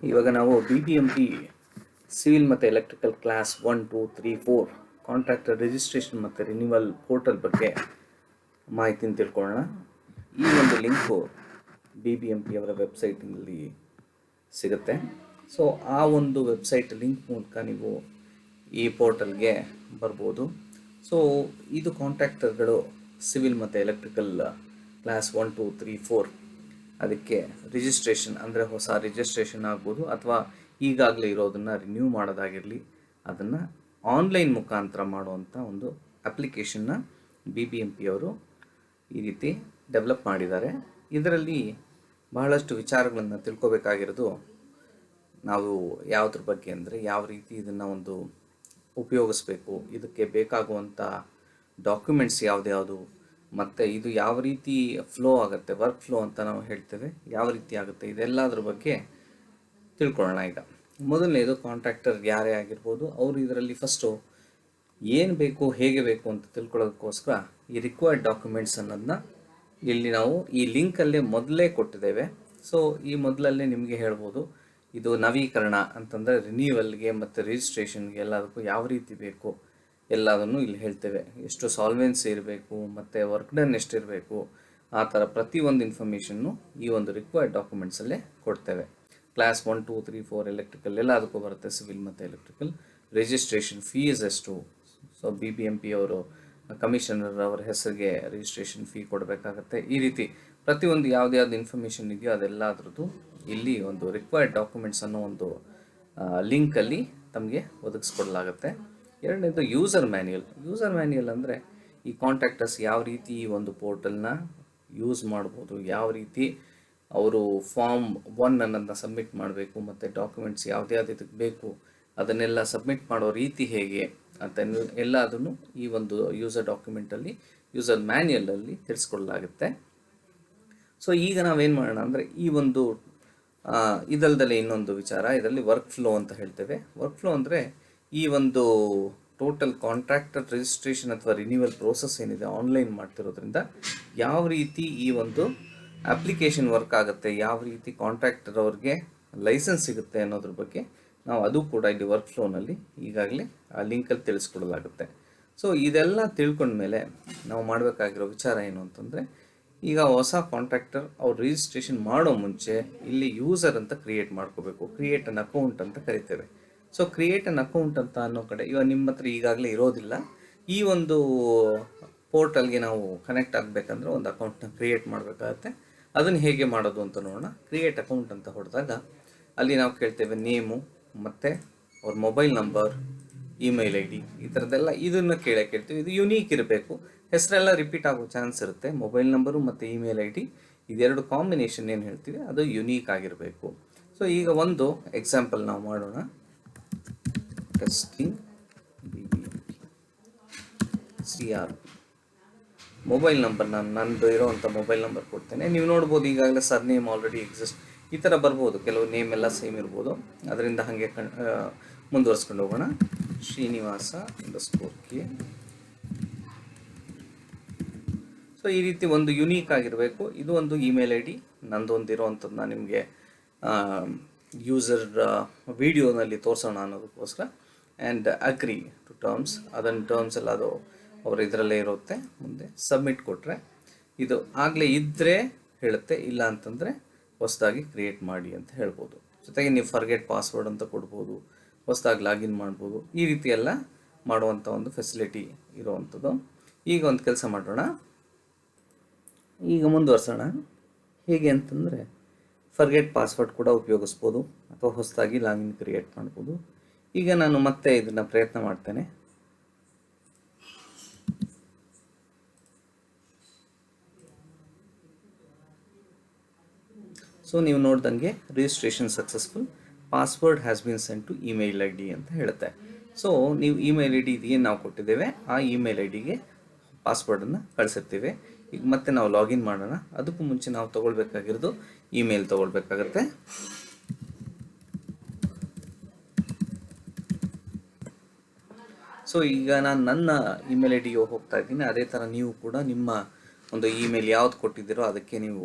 ಇವಾಗ ನಾವು BBMP civil ಮತ್ತು ಎಲೆಕ್ಟ್ರಿಕಲ್ ಕ್ಲಾಸ್ 1, 2, 3, 4 ಕಾಂಟ್ರಾಕ್ಟರ್ ರಿಜಿಸ್ಟ್ರೇಷನ್ ಮತ್ತು ರಿನ್ಯೂವಲ್ ಪೋರ್ಟಲ್ ಬಗ್ಗೆ ಮಾಹಿತಿನ ತಿಳ್ಕೊಳ್ಳೋಣ. ಈ ಒಂದು ಲಿಂಕು BBMP ಅವರ ವೆಬ್ಸೈಟ್ನಲ್ಲಿ ಸಿಗುತ್ತೆ. ಸೊ ಆ ಒಂದು ವೆಬ್ಸೈಟ್ ಲಿಂಕ್ ಮೂಲಕ ನೀವು ಈ ಪೋರ್ಟಲ್ಗೆ ಬರ್ಬೋದು. ಸೊ ಇದು ಕಾಂಟ್ರಾಕ್ಟರ್ಗಳು ಸಿವಿಲ್ ಮತ್ತು ಎಲೆಕ್ಟ್ರಿಕಲ್ ಕ್ಲಾಸ್ 1, 2, 3, 4 ಅದಕ್ಕೆ ರಿಜಿಸ್ಟ್ರೇಷನ್ ಅಂದರೆ ಹೊಸ ರಿಜಿಸ್ಟ್ರೇಷನ್ ಆಗ್ಬೋದು, ಅಥವಾ ಈಗಾಗಲೇ ಇರೋದನ್ನು ರಿನ್ಯೂ ಮಾಡೋದಾಗಿರಲಿ, ಅದನ್ನು ಆನ್ಲೈನ್ ಮುಖಾಂತರ ಮಾಡುವಂಥ ಒಂದು ಅಪ್ಲಿಕೇಶನ್ನ BBMP ಅವರು ಈ ರೀತಿ ಡೆವಲಪ್ ಮಾಡಿದ್ದಾರೆ. ಇದರಲ್ಲಿ ಬಹಳಷ್ಟು ವಿಚಾರಗಳನ್ನು ತಿಳ್ಕೊಬೇಕಾಗಿರೋದು ನಾವು ಯಾವುದ್ರ ಬಗ್ಗೆ ಅಂದರೆ ಯಾವ ರೀತಿ ಇದನ್ನು ಒಂದು ಉಪಯೋಗಿಸ್ಬೇಕು, ಇದಕ್ಕೆ ಬೇಕಾಗುವಂಥ ಡಾಕ್ಯುಮೆಂಟ್ಸ್ ಯಾವ್ದು, ಮತ್ತು ಇದು ಯಾವ ರೀತಿ ಫ್ಲೋ ಆಗುತ್ತೆ, ವರ್ಕ್ ಫ್ಲೋ ಅಂತ ನಾವು ಹೇಳ್ತೇವೆ, ಯಾವ ರೀತಿ ಆಗುತ್ತೆ, ಇದೆಲ್ಲದ್ರ ಬಗ್ಗೆ ತಿಳ್ಕೊಳ್ಳೋಣ. ಈಗ ಮೊದಲನೇದು ಕಾಂಟ್ರಾಕ್ಟರ್ ಯಾರೇ ಆಗಿರ್ಬೋದು, ಅವರು ಇದರಲ್ಲಿ ಫಸ್ಟು ಏನು ಬೇಕು ಹೇಗೆ ಬೇಕು ಅಂತ ತಿಳ್ಕೊಳ್ಳೋದಕ್ಕೋಸ್ಕರ ಈ ರಿಕ್ವೈರ್ಡ್ ಡಾಕ್ಯುಮೆಂಟ್ಸ್ ಅನ್ನೋದನ್ನ ಇಲ್ಲಿ ನಾವು ಈ ಲಿಂಕಲ್ಲೇ ಮೊದಲೇ ಕೊಟ್ಟಿದ್ದೇವೆ. ಸೊ ಈ ಮೊದಲಲ್ಲೇ ನಿಮಗೆ ಹೇಳ್ಬೋದು, ಇದು ನವೀಕರಣ ಅಂತಂದರೆ ರಿನ್ಯೂವಲ್ಗೆ ಮತ್ತು ರಿಜಿಸ್ಟ್ರೇಷನ್ಗೆ ಎಲ್ಲದಕ್ಕೂ ಯಾವ ರೀತಿ ಬೇಕು ಎಲ್ಲದನ್ನು ಇಲ್ಲಿ ಹೇಳ್ತೇವೆ. ಎಷ್ಟು ಸಾಲ್ವೆನ್ಸಿ ಇರಬೇಕು ಮತ್ತು ವರ್ಕ್ ಡನ್ ಎಷ್ಟಿರಬೇಕು, ಆ ಥರ ಪ್ರತಿಯೊಂದು ಇನ್ಫಾರ್ಮೇಷನ್ನು ಈ ಒಂದು ರಿಕ್ವೈರ್ಡ್ ಡಾಕ್ಯುಮೆಂಟ್ಸಲ್ಲೇ ಕೊಡ್ತೇವೆ. ಕ್ಲಾಸ್ 1, 2, 3, 4 ಎಲೆಕ್ಟ್ರಿಕಲ್ ಎಲ್ಲದಕ್ಕೂ ಬರುತ್ತೆ, ಸಿವಿಲ್ ಮತ್ತು ಎಲೆಕ್ಟ್ರಿಕಲ್. ರಿಜಿಸ್ಟ್ರೇಷನ್ ಫೀಸ್ ಎಷ್ಟು, ಸೊ BBMP ಅವರು ಕಮಿಷನರ್ ಅವರ ಹೆಸರಿಗೆ ರಿಜಿಸ್ಟ್ರೇಷನ್ ಫೀ ಕೊಡಬೇಕಾಗತ್ತೆ. ಈ ರೀತಿ ಪ್ರತಿಯೊಂದು ಯಾವ್ದು ಇನ್ಫಾರ್ಮೇಷನ್ ಇದೆಯೋ ಅದೆಲ್ಲದ್ರದ್ದು ಇಲ್ಲಿ ಒಂದು ರಿಕ್ವೈರ್ಡ್ ಡಾಕ್ಯುಮೆಂಟ್ಸ್ ಅನ್ನೋ ಒಂದು ಲಿಂಕಲ್ಲಿ ತಮಗೆ ಒದಗಿಸ್ಕೊಡ್ಲಾಗುತ್ತೆ. ಎರಡನೇದು ಯೂಸರ್ ಮ್ಯಾನ್ಯಲ್ ಅಂದರೆ ಈ ಕಾಂಟ್ರಾಕ್ಟರ್ಸ್ ಯಾವ ರೀತಿ ಈ ಒಂದು ಪೋರ್ಟಲ್ನ ಯೂಸ್ ಮಾಡ್ಬೋದು, ಯಾವ ರೀತಿ ಅವರು ಫಾರ್ಮ್ 1 ಅನ್ನೋದನ್ನ ಸಬ್ಮಿಟ್ ಮಾಡಬೇಕು, ಮತ್ತು ಡಾಕ್ಯುಮೆಂಟ್ಸ್ ಯಾವ್ದು ಇದಕ್ಕೆ ಬೇಕು ಅದನ್ನೆಲ್ಲ ಸಬ್ಮಿಟ್ ಮಾಡೋ ರೀತಿ ಹೇಗೆ ಅಂತ ಎಲ್ಲದನ್ನು ಈ ಒಂದು ಯೂಸರ್ ಡಾಕ್ಯುಮೆಂಟಲ್ಲಿ, ಯೂಸರ್ ಮ್ಯಾನ್ಯಲಲ್ಲಿ ತಿಳಿಸ್ಕೊಡ್ಲಾಗುತ್ತೆ. ಸೊ ಈಗ ನಾವೇನು ಮಾಡೋಣ ಅಂದರೆ ಈ ಒಂದು ಇದಲ್ದಲ್ಲೇ ಇನ್ನೊಂದು ವಿಚಾರ, ಇದರಲ್ಲಿ ವರ್ಕ್ ಫ್ಲೋ ಅಂತ ಹೇಳ್ತೇವೆ. ವರ್ಕ್ ಫ್ಲೋ ಅಂದರೆ ಈ ಒಂದು ಟೋಟಲ್ ಕಾಂಟ್ರಾಕ್ಟರ್ ರಿಜಿಸ್ಟ್ರೇಷನ್ ಅಥವಾ ರಿನ್ಯೂವಲ್ ಪ್ರೋಸೆಸ್ ಏನಿದೆ ಆನ್ಲೈನ್ ಮಾಡ್ತಿರೋದ್ರಿಂದ ಯಾವ ರೀತಿ ಈ ಒಂದು ಅಪ್ಲಿಕೇಶನ್ ವರ್ಕ್ ಆಗುತ್ತೆ, ಯಾವ ರೀತಿ ಕಾಂಟ್ರಾಕ್ಟರ್ ಅವ್ರಿಗೆ ಲೈಸೆನ್ಸ್ ಸಿಗುತ್ತೆ ಅನ್ನೋದ್ರ ಬಗ್ಗೆ ನಾವು ಅದು ಕೂಡ ಇಲ್ಲಿ ವರ್ಕ್ ಫ್ಲೋನಲ್ಲಿ ಈಗಾಗಲೇ ಆ ಲಿಂಕಲ್ಲಿ ತಿಳಿಸ್ಕೊಡಲಾಗುತ್ತೆ. ಸೊ ಇದೆಲ್ಲ ತಿಳ್ಕೊಂಡ್ಮೇಲೆ ನಾವು ಮಾಡಬೇಕಾಗಿರೋ ವಿಚಾರ ಏನು ಅಂತಂದರೆ, ಈಗ ಹೊಸ ಕಾಂಟ್ರಾಕ್ಟರ್ ಅವ್ರು ರಿಜಿಸ್ಟ್ರೇಷನ್ ಮಾಡೋ ಮುಂಚೆ ಇಲ್ಲಿ ಯೂಸರ್ ಅಂತ ಕ್ರಿಯೇಟ್ ಮಾಡ್ಕೋಬೇಕು. ಕ್ರಿಯೇಟ್ ಅನ್ ಅಕೌಂಟ್ ಅಂತ ಕರಿತೇವೆ. ಸೊ ಕ್ರಿಯೇಟ್ ಅನ್ ಅಕೌಂಟ್ ಅಂತ ಅನ್ನೋ ಕಡೆ ಇವಾಗ ನಿಮ್ಮ ಹತ್ರ ಈಗಾಗಲೇ ಇರೋದಿಲ್ಲ. ಈ ಒಂದು ಪೋರ್ಟಲ್ಗೆ ನಾವು ಕನೆಕ್ಟ್ ಆಗಬೇಕಂದ್ರೆ ಒಂದು ಅಕೌಂಟ್ನ ಕ್ರಿಯೇಟ್ ಮಾಡಬೇಕಾಗತ್ತೆ. ಅದನ್ನು ಹೇಗೆ ಮಾಡೋದು ಅಂತ ನೋಡೋಣ. ಕ್ರಿಯೇಟ್ ಅಕೌಂಟ್ ಅಂತ ಹೊಡೆದಾಗ ಅಲ್ಲಿ ನಾವು ಕೇಳ್ತೇವೆ ನೇಮು ಮತ್ತು ಅವ್ರ ಮೊಬೈಲ್ ನಂಬರ್, ಇಮೇಲ್ ID ಈ ಥರದ್ದೆಲ್ಲ ಇದನ್ನು ಕೇಳ್ತೀವಿ. ಇದು ಯುನೀಕ್ ಇರಬೇಕು, ಹೆಸರೆಲ್ಲ ರಿಪೀಟ್ ಆಗೋ ಚಾನ್ಸ್ ಇರುತ್ತೆ. ಮೊಬೈಲ್ ನಂಬರು ಮತ್ತು ಇಮೇಲ್ ID ಇದೆರಡು ಕಾಂಬಿನೇಷನ್ ಏನು ಹೇಳ್ತೀವಿ ಅದು ಯುನೀಕ್ ಆಗಿರಬೇಕು. ಸೊ ಈಗ ಒಂದು ಎಕ್ಸಾಂಪಲ್ ನಾವು ಮಾಡೋಣ. Testing BBMP CRP mobile number ನಂದು ಇರೋವಂಥ ಮೊಬೈಲ್ ನಂಬರ್ ಕೊಡ್ತೇನೆ. ನೀವು ನೋಡ್ಬೋದು ಈಗಾಗಲೇ ಸರ್ನೇಮ್ ಆಲ್ರೆಡಿ ಎಕ್ಸಿಸ್ಟ್, ಈ ಥರ ಬರ್ಬೋದು. ಕೆಲವು ನೇಮ್ ಎಲ್ಲ ಸೇಮ್ ಇರ್ಬೋದು. ಅದರಿಂದ ಹಾಗೆ ಮುಂದುವರ್ಸ್ಕೊಂಡು ಹೋಗೋಣ. ಶ್ರೀನಿವಾಸ _K. ಸೊ ಈ ರೀತಿ ಒಂದು ಯುನೀಕ್ ಆಗಿರಬೇಕು. ಇದು ಒಂದು ಇಮೇಲ್ ID ನಂದು ಒಂದು ಇರೋವಂಥದ್ದು ನಾನು ನಿಮಗೆ ಯೂಸರ್ ವಿಡಿಯೋನಲ್ಲಿ ತೋರಿಸೋಣ ಅನ್ನೋದಕ್ಕೋಸ್ಕರ. ಆ್ಯಂಡ್ ಅಗ್ರಿ ಟು ಟರ್ಮ್ಸ್, ಅದನ್ನು ಟರ್ಮ್ಸ್ ಎಲ್ಲ ಅದು ಅವರು ಇದರಲ್ಲೇ ಇರುತ್ತೆ. ಮುಂದೆ ಸಬ್ಮಿಟ್ ಕೊಟ್ಟರೆ ಇದು ಆಗಲೇ ಇದ್ದರೆ ಹೇಳುತ್ತೆ, ಇಲ್ಲ ಅಂತಂದರೆ ಹೊಸದಾಗಿ ಕ್ರಿಯೇಟ್ ಮಾಡಿ ಅಂತ ಹೇಳ್ಬೋದು. ಜೊತೆಗೆ ನೀವು ಫರ್ಗೆಟ್ ಪಾಸ್ವರ್ಡ್ ಅಂತ ಕೊಡ್ಬೋದು, ಹೊಸದಾಗಿ ಲಾಗಿನ್ ಮಾಡ್ಬೋದು. ಈ ರೀತಿ ಎಲ್ಲ ಮಾಡುವಂಥ ಒಂದು ಫೆಸಿಲಿಟಿ ಇರುವಂಥದ್ದು. ಈಗ ಒಂದು ಕೆಲಸ ಮಾಡೋಣ, ಈಗ ಮುಂದುವರ್ಸೋಣ. ಹೇಗೆ ಅಂತಂದರೆ ಫರ್ಗೆಟ್ ಪಾಸ್ವರ್ಡ್ ಕೂಡ ಉಪಯೋಗಿಸ್ಬೋದು, ಅಥವಾ ಹೊಸದಾಗಿ ಲಾಗಿನ್ ಕ್ರಿಯೇಟ್ ಮಾಡ್ಬೋದು. ಈಗ ನಾನು ಮತ್ತೆ ಇದನ್ನು ಪ್ರಯತ್ನ ಮಾಡ್ತೇನೆ. ಸೊ ನೀವು ನೋಡ್ದಂಗೆ registration successful, password has been send to email ID ಅಂತ ಹೇಳುತ್ತೆ. ಸೊ ನೀವು ಇಮೇಲ್ ID ಏನು ನಾವು ಕೊಟ್ಟಿದ್ದೇವೆ ಆ ಇಮೇಲ್ IDಗೆ ಪಾಸ್ವರ್ಡನ್ನು ಕಳಿಸಿರ್ತೀವಿ. ಈಗ ಮತ್ತೆ ನಾವು ಲಾಗಿನ್ ಮಾಡೋಣ. ಅದಕ್ಕೂ ಮುಂಚೆ ನಾವು ತೊಗೊಳ್ಬೇಕಾಗಿರೋದು ಇಮೇಲ್ ತೊಗೊಳ್ಬೇಕಾಗತ್ತೆ. ಸೊ ಈಗ ನಾನು ನನ್ನ ಇಮೇಲ್ IDಗೆ ಹೋಗ್ತಾ ಇದ್ದೀನಿ. ಅದೇ ಥರ ನೀವು ಕೂಡ ನಿಮ್ಮ ಒಂದು ಇಮೇಲ್ ಯಾವ್ದು ಕೊಟ್ಟಿದ್ದೀರೋ ಅದಕ್ಕೆ ನೀವು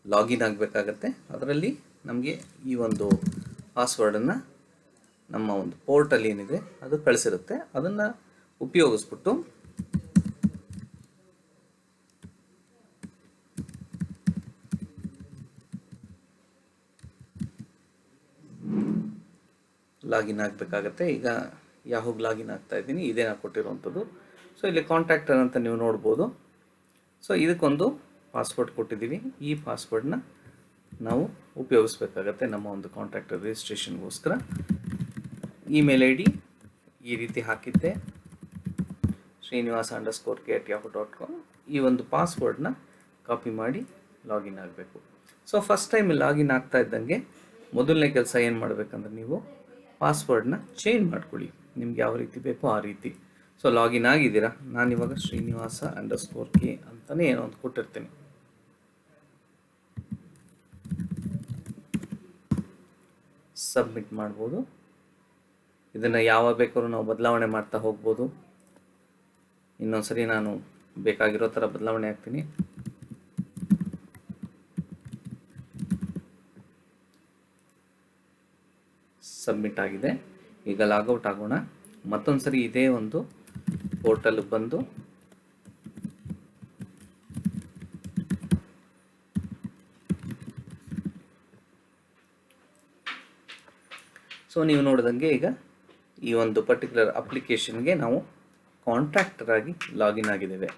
ಲಾಗಿನ್ ಆಗಬೇಕಾಗತ್ತೆ. ಅದರಲ್ಲಿ ನಮಗೆ ಈ ಒಂದು ಪಾಸ್ವರ್ಡನ್ನು ನಮ್ಮ ಒಂದು ಪೋರ್ಟಲ್ ಏನಿದೆ ಅದು ಕಳಿಸಿರುತ್ತೆ. ಅದನ್ನು ಉಪಯೋಗಿಸ್ಬಿಟ್ಟು ಲಾಗಿನ್ ಆಗಬೇಕಾಗತ್ತೆ. ಈಗ ಯಾಹೋಗೆ ಲಾಗಿನ್ ಆಗ್ತಾ ಇದ್ದೀನಿ, ಇದೇ ನಾನು ಕೊಟ್ಟಿರುವಂಥದ್ದು. ಸೊ ಇಲ್ಲಿ ಕಾಂಟ್ಯಾಕ್ಟರ್ ಅಂತ ನೀವು ನೋಡ್ಬೋದು. ಸೊ ಇದಕ್ಕೊಂದು ಪಾಸ್ವರ್ಡ್ ಕೊಟ್ಟಿದ್ದೀವಿ. ಈ ಪಾಸ್ವರ್ಡನ್ನ ನಾವು ಉಪಯೋಗಿಸ್ಬೇಕಾಗತ್ತೆ ನಮ್ಮ ಒಂದು ಕಾಂಟ್ಯಾಕ್ಟರ್ ರಿಜಿಸ್ಟ್ರೇಷನ್ಗೋಸ್ಕರ. ಇಮೇಲ್ ಐ ಡಿ ಈ ರೀತಿ ಹಾಕಿದ್ದೆ, srinivas_k@yahoo.com. ಈ ಒಂದು ಪಾಸ್ವರ್ಡ್ನ ಕಾಪಿ ಮಾಡಿ ಲಾಗಿನ್ ಆಗಬೇಕು. ಸೊ ಫಸ್ಟ್ ಟೈಮ್ ಲಾಗಿನ್ ಆಗ್ತಾ ಇದ್ದಂಗೆ ಮೊದಲನೇ ಕೆಲಸ ಏನು ಮಾಡಬೇಕಂದ್ರೆ, ನೀವು ಪಾಸ್ವರ್ಡ್ನ ಚೇಂಜ್ ಮಾಡ್ಕೊಳ್ಳಿ, ನಿಮ್ಗೆ ಯಾವ ರೀತಿ ಬೇಕೋ ಆ ರೀತಿ. ಸೊ ಲಾಗಿನ್ ಆಗಿದ್ದೀರಾ, ನಾನಿವಾಗ srinivas_k ಅಂತಲೇ ಏನೋ ಒಂದು ಕೊಟ್ಟಿರ್ತೀನಿ. ಸಬ್ಮಿಟ್ ಮಾಡ್ಬೋದು. ಇದನ್ನು ಯಾವಾಗ ಬೇಕಾದ್ರೂ ನಾವು ಬದಲಾವಣೆ ಮಾಡ್ತಾ ಹೋಗ್ಬೋದು. ಇನ್ನೊಂದ್ಸರಿ ನಾನು ಬೇಕಾಗಿರೋ ಥರ ಬದಲಾವಣೆ ಆಗ್ತೀನಿ. ಸಬ್ಮಿಟ್ ಆಗಿದೆ. ಈಗ ಲಾಗೌಟ್ ಆಗೋಣ. ಮತ್ತೊಂದು ಸರಿ ಇದೇ ಒಂದು ಪೋರ್ಟಲ್ ಬಂದು ಸೊ ನೀವು ನೋಡಿದಂಗೆ ಈಗ ಈ ಒಂದು ಪರ್ಟಿಕ್ಯುಲರ್ ಅಪ್ಲಿಕೇಶನ್ಗೆ ನಾವು ಕಾಂಟ್ರಾಕ್ಟರ್ ಆಗಿ ಲಾಗಿನ್ ಆಗಿದ್ದೇವೆ.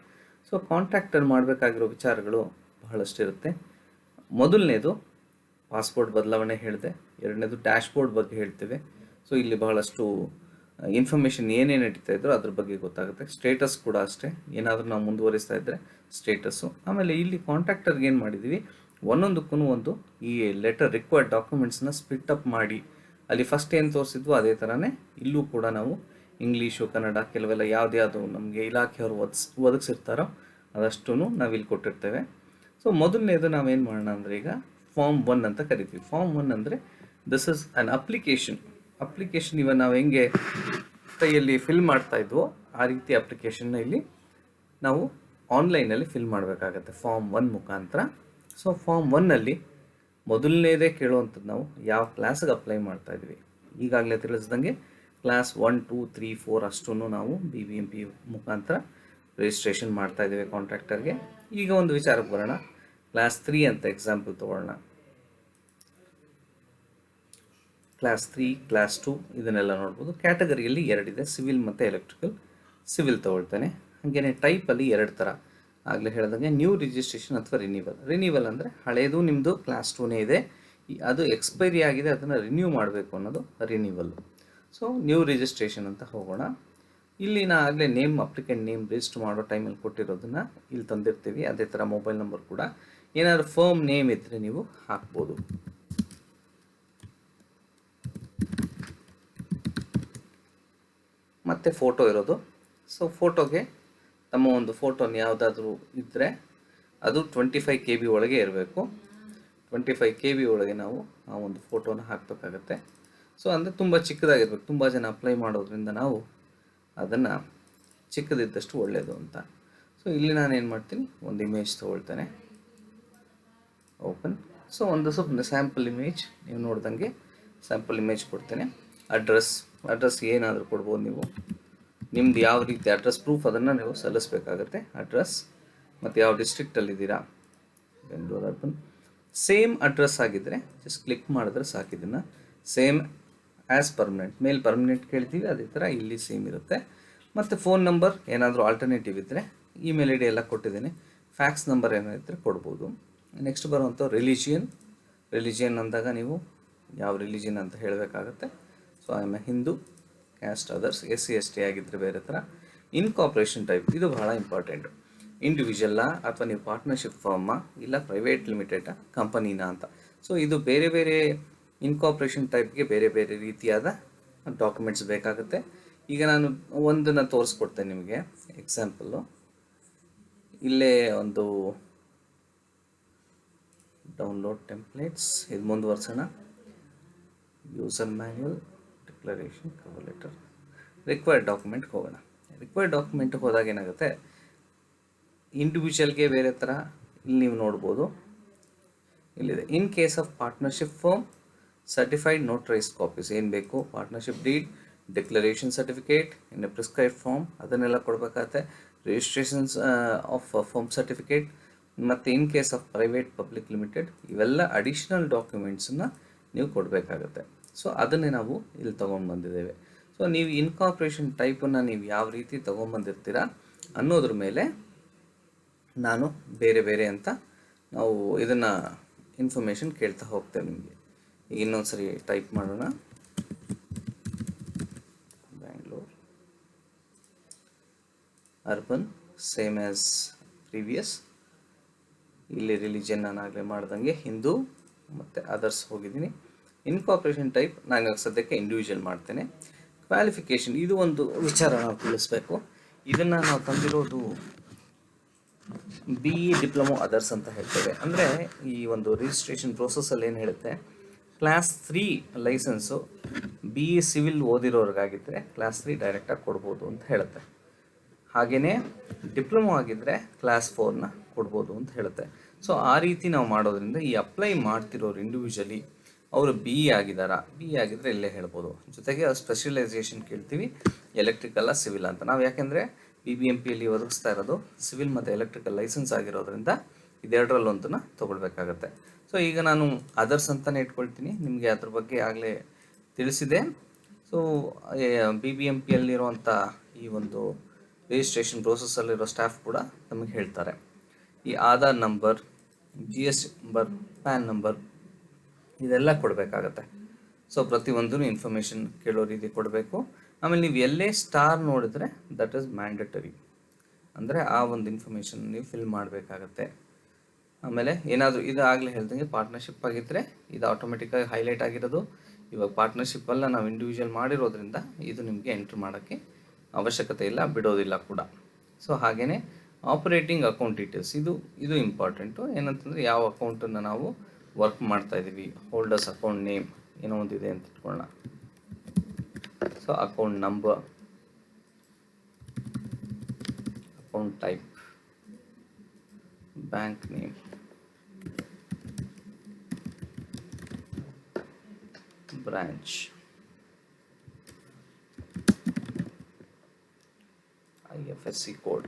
ಸೊ ಕಾಂಟ್ರಾಕ್ಟರ್ ಮಾಡಬೇಕಾಗಿರೋ ವಿಚಾರಗಳು ಬಹಳಷ್ಟಿರುತ್ತೆ. ಮೊದಲನೇದು ಪಾಸ್ವರ್ಡ್ ಬದಲಾವಣೆ ಹೇಳಿದೆ, ಎರಡನೇದು ಡ್ಯಾಶ್ಬೋರ್ಡ್ ಬಗ್ಗೆ ಹೇಳ್ತೇವೆ. ಸೊ ಇಲ್ಲಿ ಬಹಳಷ್ಟು ಇನ್ಫಾರ್ಮೇಷನ್ ಏನೇನು ನಡೀತಾ ಇದ್ರೋ ಅದ್ರ ಬಗ್ಗೆ ಗೊತ್ತಾಗುತ್ತೆ. ಸ್ಟೇಟಸ್ ಕೂಡ ಅಷ್ಟೇ, ಏನಾದರೂ ನಾವು ಮುಂದುವರಿಸ್ತಾ ಇದ್ದರೆ ಸ್ಟೇಟಸ್ಸು. ಆಮೇಲೆ ಇಲ್ಲಿ ಕಾಂಟ್ರಾಕ್ಟರ್ಗೆ ಏನು ಮಾಡಿದ್ದೀವಿ, ಒಂದೊಂದಕ್ಕೂ ಒಂದು ಈ ಲೆಟರ್ ರಿಕ್ವೈರ್ಡ್ ಡಾಕ್ಯುಮೆಂಟ್ಸ್ನ ಸ್ಪ್ಲಿಟ್ ಅಪ್ ಮಾಡಿ, ಅಲ್ಲಿ ಫಸ್ಟ್ ಏನು ತೋರಿಸಿದ್ವು ಅದೇ ಥರನೇ ಇಲ್ಲೂ ಕೂಡ ನಾವು ಇಂಗ್ಲೀಷು, ಕನ್ನಡ, ಕೆಲವೆಲ್ಲ ಯಾವ್ದು ನಮಗೆ ಇಲಾಖೆಯವರು ಒದಗಿಸಿರ್ತಾರೋ ಅದಷ್ಟು ನಾವಿಲ್ಲಿ ಕೊಟ್ಟಿರ್ತೇವೆ. ಸೊ ಮೊದಲನೇದು ನಾವೇನು ಮಾಡೋಣ ಅಂದರೆ, ಈಗ ಫಾರ್ಮ್ 1 ಅಂತ ಕರಿತೀವಿ. ಫಾರ್ಮ್ 1 ಅಂದರೆ ದಿಸ್ ಇಸ್ ಅನ್ ಅಪ್ಲಿಕೇಶನ್ ಇವಾಗ ನಾವು ಹೆಂಗೆ ಕೈಯಲ್ಲಿ ಫಿಲ್ ಮಾಡ್ತಾ ಇದ್ವೋ ಆ ರೀತಿ ಅಪ್ಲಿಕೇಶನ್ನ ಇಲ್ಲಿ ನಾವು ಆನ್ಲೈನಲ್ಲಿ ಫಿಲ್ ಮಾಡಬೇಕಾಗತ್ತೆ ಫಾರ್ಮ್ 1 ಮುಖಾಂತರ. ಸೊ ಫಾರ್ಮ್ 1ನಲ್ಲಿ ಮೊದಲನೇದೇ ಕೇಳುವಂಥದ್ದು, ನಾವು ಯಾವ ಕ್ಲಾಸ್ಗೆ ಅಪ್ಲೈ ಮಾಡ್ತಾ ಇದ್ವಿ. ಈಗಾಗಲೇ ತಿಳಿಸ್ದಂಗೆ ಕ್ಲಾಸ್ 1, 2, 3, 4 ಅಷ್ಟೂ ನಾವು BBMP ಮುಖಾಂತರ ರಿಜಿಸ್ಟ್ರೇಷನ್ ಮಾಡ್ತಾ ಇದ್ದೇವೆ ಕಾಂಟ್ರಾಕ್ಟರ್ಗೆ. ಈಗ ಒಂದು ವಿಚಾರಕ್ಕೆ ಬರೋಣ. ಕ್ಲಾಸ್ 3 ಅಂತ ಎಕ್ಸಾಂಪಲ್ ತೊಗೊಳ್ಳೋಣ. ಕ್ಲಾಸ್ 3, ಕ್ಲಾಸ್ 2 ಇದನ್ನೆಲ್ಲ ನೋಡ್ಬೋದು. ಕ್ಯಾಟಗರಿಯಲ್ಲಿ ಎರಡಿದೆ, ಸಿವಿಲ್ ಮತ್ತು ಎಲೆಕ್ಟ್ರಿಕಲ್. ಸಿವಿಲ್ ತೊಗೊಳ್ತೇನೆ. ಹಾಗೆಯೇ ಟೈಪಲ್ಲಿ ಎರಡು ಥರ, ಆಗಲೇ ಹೇಳಿದಂಗೆ ನ್ಯೂ ರಿಜಿಸ್ಟ್ರೇಷನ್ ಅಥವಾ ರಿನ್ಯೂವಲ್ ಅಂದರೆ ಹಳೇದು ನಿಮ್ಮದು ಕ್ಲಾಸ್ 2ನೇ ಇದೆ, ಅದು ಎಕ್ಸ್ಪೈರಿ ಆಗಿದೆ, ಅದನ್ನು ರಿನ್ಯೂ ಮಾಡಬೇಕು ಅನ್ನೋದು ರಿನ್ಯೂವಲ್. ಸೊ ನ್ಯೂ ರಿಜಿಸ್ಟ್ರೇಷನ್ ಅಂತ ಹೋಗೋಣ. ಇಲ್ಲಿ ನಾ ಆಗಲೇ ಅಪ್ಲಿಕೆಂಟ್ ನೇಮ್ ರಿಜಿಸ್ಟರ್ ಮಾಡೋ ಟೈಮಲ್ಲಿ ಕೊಟ್ಟಿರೋದನ್ನು ಇಲ್ಲಿ ತಂದಿರ್ತೀವಿ. ಅದೇ ಥರ ಮೊಬೈಲ್ ನಂಬರ್ ಕೂಡ, ಏನಾದರೂ ಫರ್ಮ್ ನೇಮ್ ಇದ್ದರೆ ನೀವು ಹಾಕ್ಬೋದು. ಮತ್ತು ಫೋಟೋ ಇರೋದು. ಸೊ ಫೋಟೋಗೆ ತಮ್ಮ ಒಂದು ಫೋಟೋನ ಯಾವುದಾದ್ರೂ ಇದ್ದರೆ ಅದು 25 KB ಒಳಗೆ ಇರಬೇಕು. 25 KB ಒಳಗೆ ನಾವು ಆ ಒಂದು ಫೋಟೋನ ಹಾಕಬೇಕಾಗತ್ತೆ. ಸೊ ಅಂದರೆ ತುಂಬ ಚಿಕ್ಕದಾಗಿರ್ಬೇಕು. ತುಂಬ ಜನ ಅಪ್ಲೈ ಮಾಡೋದ್ರಿಂದ ನಾವು ಅದನ್ನು ಚಿಕ್ಕದಿದ್ದಷ್ಟು ಒಳ್ಳೆಯದು ಅಂತ. ಸೊ ಇಲ್ಲಿ ನಾನು ಏನು ಮಾಡ್ತೀನಿ, ಒಂದು ಇಮೇಜ್ ತೊಗೊಳ್ತೇನೆ, ಓಪನ್. ಸೊ ಒಂದು ಸ್ವಲ್ಪ ಸ್ಯಾಂಪಲ್ ಇಮೇಜ್ ನೀವು ನೋಡ್ದಂಗೆ ಸ್ಯಾಂಪಲ್ ಇಮೇಜ್ ಕೊಡ್ತೇನೆ. ಅಡ್ರೆಸ್ ಏನಾದರೂ ಕೊಡ್ಬೋದು ನೀವು, ನಿಮ್ದು ಯಾವ ರೀತಿ ಅಡ್ರೆಸ್ ಪ್ರೂಫ್ ಅದನ್ನು ನೀವು ಸಲ್ಲಿಸಬೇಕಾಗತ್ತೆ. ಅಡ್ರೆಸ್ ಮತ್ತು ಯಾವ ಡಿಸ್ಟ್ರಿಕ್ಟಲ್ಲಿದ್ದೀರಾ, ಬೆಂಗಳೂರು ಅರ್ಬನ್. ಸೇಮ್ ಅಡ್ರೆಸ್ ಆಗಿದ್ದರೆ ಜಸ್ಟ್ ಕ್ಲಿಕ್ ಮಾಡಿದ್ರೆ ಸಾಕು. ಇದನ್ನು ಸೇಮ್ ಆ್ಯಸ್ ಪರ್ಮನೆಂಟ್, ಮೇಲ್ ಪರ್ಮನೆಂಟ್ ಕೇಳ್ತೀವಿ, ಅದೇ ಥರ ಇಲ್ಲಿ ಸೇಮ್ ಇರುತ್ತೆ. ಮತ್ತು ಫೋನ್ ನಂಬರ್ ಏನಾದರೂ ಆಲ್ಟರ್ನೇಟಿವ್ ಇದ್ದರೆ, ಇಮೇಲ್ ಐ ಡಿ ಎಲ್ಲ ಕೊಟ್ಟಿದ್ದೀನಿ, ಫ್ಯಾಕ್ಸ್ ನಂಬರ್ ಏನಾದಿದ್ದರೆ ಕೊಡ್ಬೋದು. ನೆಕ್ಸ್ಟ್ ಬರುವಂಥ ರಿಲಿಜಿಯನ್ ಅಂದಾಗ ನೀವು ಯಾವ ರಿಲಿಜಿಯನ್ ಅಂತ ಹೇಳಬೇಕಾಗತ್ತೆ. So I am a Hindu, caste others, SC ST ಆಗಿದ್ದರೆ ಬೇರೆ ಥರ. ಇನ್ಕಾರ್ಪೊರೇಷನ್ ಟೈಪ್, ಇದು ಬಹಳ ಇಂಪಾರ್ಟೆಂಟು. ಇಂಡಿವಿಜುವಲ್ಲ ಅಥವಾ ನೀವು ಪಾರ್ಟ್ನರ್ಶಿಪ್ ಫರ್ಮಾ ಇಲ್ಲ ಪ್ರೈವೇಟ್ ಲಿಮಿಟೆಡಾ ಕಂಪನಿನಾ ಅಂತ. ಸೊ ಇದು ಬೇರೆ ಬೇರೆ ಇನ್ಕಾರ್ಪೊರೇಷನ್ ಟೈಪ್ಗೆ ಬೇರೆ ಬೇರೆ ರೀತಿಯಾದ ಡಾಕ್ಯುಮೆಂಟ್ಸ್ ಬೇಕಾಗುತ್ತೆ. ಈಗ ನಾನು ಒಂದನ್ನು ತೋರಿಸ್ಕೊಡ್ತೇನೆ ನಿಮಗೆ ಎಕ್ಸಾಂಪಲ್ಲು. ಇಲ್ಲೇ ಒಂದು ಡೌನ್ಲೋಡ್ ಟೆಂಪ್ಲೇಟ್ಸ್, ಇದು ಮುಂದುವರ್ಸೋಣ. User manual, declaration, cover letter, required ಡಾಕ್ಯುಮೆಂಟ್ಗೆ ಹೋಗೋಣ. ರಿಕ್ವೈರ್ಡ್ ಡಾಕ್ಯುಮೆಂಟ್ಗೆ ಹೋದಾಗ ಏನಾಗುತ್ತೆ, ಇಂಡಿವಿಜುವಲ್ಗೆ ಬೇರೆ ಥರ ಇಲ್ಲಿ ನೀವು ನೋಡ್ಬೋದು. ಇಲ್ಲಿದೆ in case of partnership firm certified notarised copies ಏನು ಬೇಕು, partnership deed, declaration certificate in a prescribe form ಅದನ್ನೆಲ್ಲ ಕೊಡಬೇಕಾಗತ್ತೆ, ರಿಜಿಸ್ಟ್ರೇಷನ್ಸ್ ಆಫ್ ಫಾರ್ಮ್ ಸರ್ಟಿಫಿಕೇಟ್, ಮತ್ತು in case of private public limited ಇವೆಲ್ಲ ಅಡಿಷ್ನಲ್ ಡಾಕ್ಯುಮೆಂಟ್ಸನ್ನು ನೀವು ಕೊಡಬೇಕಾಗತ್ತೆ. ಸೊ ಅದನ್ನೇ ನಾವು ಇಲ್ಲಿ ತೊಗೊಂಡು ಬಂದಿದ್ದೇವೆ. ಸೊ ನೀವು ಇನ್ಕಾರ್ಪೊರೇಷನ್ ಟೈಪನ್ನು ನೀವು ಯಾವ ರೀತಿ ತೊಗೊಂಬಂದಿರ್ತೀರ ಅನ್ನೋದ್ರ ಮೇಲೆ ನಾನು ಬೇರೆ ಬೇರೆ ಅಂತ ನಾವು ಇದನ್ನು ಇನ್ಫಾರ್ಮೇಷನ್ ಕೇಳ್ತಾ ಹೋಗ್ತೇವೆ ನಿಮಗೆ. ಈಗ ಇನ್ನೊಂದು ಸರಿ ಟೈಪ್ ಮಾಡೋಣ, Bangalore urban same as previous. ಇಲ್ಲಿ ರಿಲಿಜನ್ ನಾನು ಆಗಲೇ ಮಾಡ್ದಂಗೆ ಹಿಂದೂ ಮತ್ತು ಅದರ್ಸ್ ಹೋಗಿದ್ದೀನಿ. ಇನ್ಕಾರ್ಪೊರೇಷನ್ ಟೈಪ್ ನಾನು ಸದ್ಯಕ್ಕೆ ಇಂಡಿವಿಜುವಲ್ ಮಾಡ್ತೇನೆ. ಕ್ವಾಲಿಫಿಕೇಷನ್ ಇದು ಒಂದು ವಿಚಾರ ನಾವು ತಿಳಿಸ್ಬೇಕು. ಇದನ್ನು ನಾವು ತಂದಿರೋದು BE ಡಿಪ್ಲೊಮೊ ಅದರ್ಸ್ ಅಂತ ಹೇಳ್ತೇವೆ. ಅಂದರೆ ಈ ಒಂದು ರಿಜಿಸ್ಟ್ರೇಷನ್ ಪ್ರೋಸೆಸ್ಸಲ್ಲಿ ಏನು ಹೇಳುತ್ತೆ, ಕ್ಲಾಸ್ 3 ಲೈಸೆನ್ಸು BE ಸಿವಿಲ್ ಓದಿರೋರಿಗಾಗಿದ್ದರೆ ಕ್ಲಾಸ್ 3 ಡೈರೆಕ್ಟಾಗಿ ಕೊಡ್ಬೋದು ಅಂತ ಹೇಳುತ್ತೆ. ಹಾಗೆಯೇ ಡಿಪ್ಲೊಮೊ ಆಗಿದ್ದರೆ ಕ್ಲಾಸ್ 4ನ ಕೊಡ್ಬೋದು ಅಂತ ಹೇಳುತ್ತೆ. ಸೊ ಆ ರೀತಿ ನಾವು ಮಾಡೋದ್ರಿಂದ ಈ ಅಪ್ಲೈ ಮಾಡ್ತಿರೋರು ಇಂಡಿವಿಜುವಲಿ ಅವರು BE ಆಗಿದ್ದಾರಾ, BE ಆಗಿದ್ದರೆ ಇಲ್ಲೇ ಹೇಳ್ಬೋದು. ಜೊತೆಗೆ ಸ್ಪೆಷಲೈಸೇಷನ್ ಕೇಳ್ತೀವಿ, ಎಲೆಕ್ಟ್ರಿಕಲ್ಲ ಸಿವಿಲ್ ಅಂತ. ನಾವು ಯಾಕೆಂದರೆ BBMPಯಲ್ಲಿ ಒದಗಿಸ್ತಾ ಇರೋದು ಸಿವಿಲ್ ಮತ್ತು ಎಲೆಕ್ಟ್ರಿಕಲ್ ಲೈಸೆನ್ಸ್ ಆಗಿರೋದ್ರಿಂದ ಇದೆರಡರಲ್ಲೊಂದನ್ನು ತೊಗೊಳ್ಬೇಕಾಗತ್ತೆ. ಸೊ ಈಗ ನಾನು ಅದರ್ಸ್ ಅಂತಲೇ ಇಟ್ಕೊಳ್ತೀನಿ, ನಿಮಗೆ ಅದ್ರ ಬಗ್ಗೆ ಆಗಲೇ ತಿಳಿಸಿದೆ. ಸೊ BBMPಯಲ್ಲಿರುವಂಥ ಈ ಒಂದು ರಿಜಿಸ್ಟ್ರೇಷನ್ ಪ್ರೋಸೆಸ್ಸಲ್ಲಿರೋ ಸ್ಟಾಫ್ ಕೂಡ ನಮಗೆ ಹೇಳ್ತಾರೆ. ಈ Aadhaar number, GST number, PAN number ಇದೆಲ್ಲ ಕೊಡಬೇಕಾಗತ್ತೆ. ಸೊ ಪ್ರತಿಯೊಂದೂ ಇನ್ಫಾರ್ಮೇಷನ್ ಕೇಳೋ ರೀತಿ ಕೊಡಬೇಕು. ಆಮೇಲೆ ನೀವು ಎಲ್ಲೇ ಸ್ಟಾರ್ ನೋಡಿದ್ರೆ ದಟ್ ಈಸ್ ಮ್ಯಾಂಡಟರಿ, ಅಂದರೆ ಆ ಒಂದು ಇನ್ಫಾರ್ಮೇಷನ್ ನೀವು ಫಿಲ್ ಮಾಡಬೇಕಾಗತ್ತೆ. ಆಮೇಲೆ ಏನಾದರೂ ಇದು ಆಗಲೇ ಹೇಳ್ದಂಗೆ ಪಾರ್ಟ್ನರ್ಶಿಪ್ ಆಗಿದ್ದರೆ ಇದು ಆಟೋಮೆಟಿಕ್ಕಾಗಿ ಹೈಲೈಟ್ ಆಗಿರೋದು. ಇವಾಗ ಪಾರ್ಟ್ನರ್ಶಿಪ್ಪೆಲ್ಲ ನಾವು ಇಂಡಿವಿಜುವಲ್ ಮಾಡಿರೋದ್ರಿಂದ ಇದು ನಿಮಗೆ ಎಂಟ್ರಿ ಮಾಡೋಕ್ಕೆ ಅವಶ್ಯಕತೆ ಇಲ್ಲ, ಬಿಡೋದಿಲ್ಲ ಕೂಡ. ಸೊ ಹಾಗೆಯೇ ಆಪರೇಟಿಂಗ್ ಅಕೌಂಟ್ ಡೀಟೇಲ್ಸ್ ಇದು ಇಂಪಾರ್ಟೆಂಟು. ಏನಂತಂದರೆ ಯಾವ ಅಕೌಂಟನ್ನು ನಾವು ವರ್ಕ್ ಮಾಡ್ತಾಯಿದ್ದೀವಿ, ಹೋಲ್ಡರ್ಸ್ ಅಕೌಂಟ್ ನೇಮ್ ಏನೋ ಒಂದಿದೆ ಅಂತ ಇಟ್ಕೊಳ್ಳೋಣ. So account number, account type, bank name, branch, IFSC code.